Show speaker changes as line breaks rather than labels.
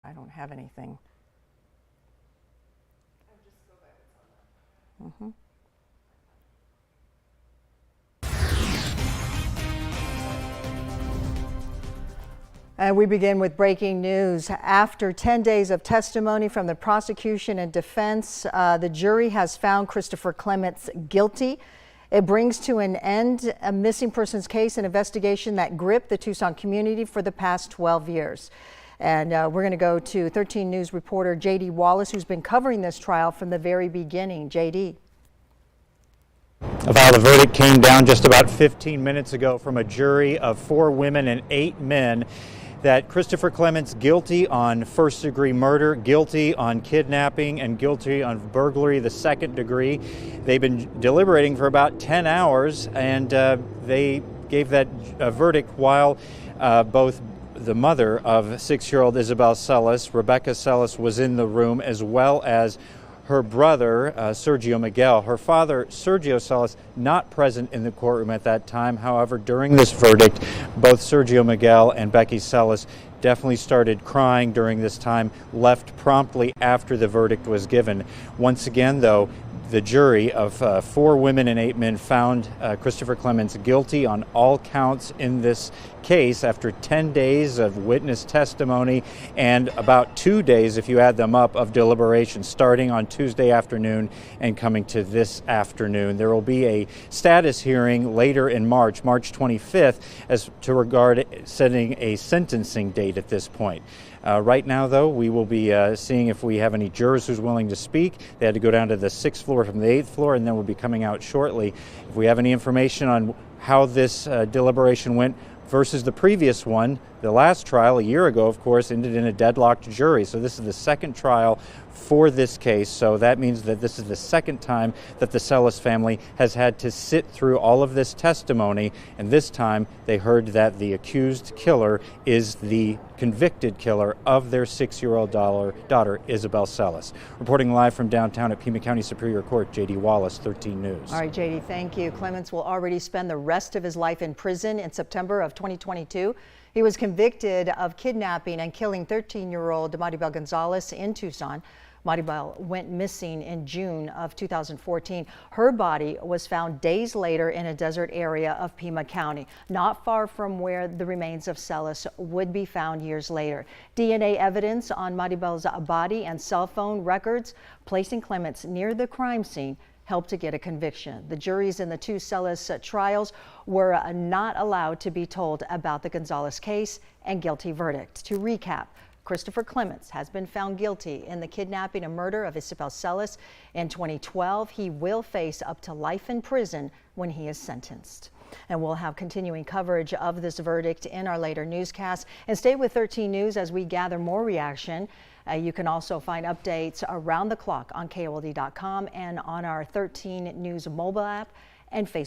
I don't have anything. Mm-hmm. And we begin with breaking news. After 10 days of testimony from the prosecution and defense, the jury has found Christopher Clements guilty. It brings to an end a missing persons case, an investigation that gripped the Tucson community for the past 12 years. And we're going to go to 13 News reporter J.D. Wallace, who's been covering this trial from the very beginning. J.D.
The verdict came down just about 15 minutes ago from a jury of 4 women and 8 men that Christopher Clements guilty on first-degree murder, guilty on kidnapping, and guilty on burglary, the second degree. They've been deliberating for about 10 hours, and they gave that verdict while both the mother of 6-year-old Isabel Celis, Rebecca Celis, was in the room, as well as her brother, Sergio Miguel. Her father, Sergio Celis, not present in the courtroom at that time. However, during this verdict, both Sergio Miguel and Becky Celis definitely started crying during this time, left promptly after the verdict was given. Once again, though, the jury of 4 women and 8 men found Christopher Clements guilty on all counts in this case after 10 days of witness testimony and about 2 days, if you add them up, of deliberation, starting on Tuesday afternoon and coming to this afternoon. There will be a status hearing later in March 25th, as to regard setting a sentencing date at this point. Right now, though, we will be seeing if we have any jurors who's willing to speak. They had to go down to the 6th floor from the 8th floor, and then we'll be coming out shortly. If we have any information on how this deliberation went versus the previous one, the last trial a year ago, of course, ended in a deadlocked jury. So this is the second trial for this case. So that means that this is the second time that the Celis family has had to sit through all of this testimony. And this time they heard that the accused killer is the convicted killer of their 6-year-old daughter, Isabel Celis. Reporting live from downtown at Pima County Superior Court, J.D. Wallace, 13 News.
All right, J.D., thank you. Clements will already spend the rest of his life in prison in September of 2022. He was convicted of kidnapping and killing 13-year-old Maribel Gonzalez in Tucson. Maribel went missing in June of 2014. Her body was found days later in a desert area of Pima County, not far from where the remains of Celis would be found years later. DNA evidence on Maribel's body and cell phone records placing Clements near the crime scene helped to get a conviction. The juries in the 2 Celis trials were not allowed to be told about the Gonzalez case and guilty verdict. To recap, Christopher Clements has been found guilty in the kidnapping and murder of Isabel Celis in 2012. He will face up to life in prison when he is sentenced. And we'll have continuing coverage of this verdict in our later newscast. And stay with 13 News as we gather more reaction. You can also find updates around the clock on KOLD.com and on our 13 News mobile app and Facebook.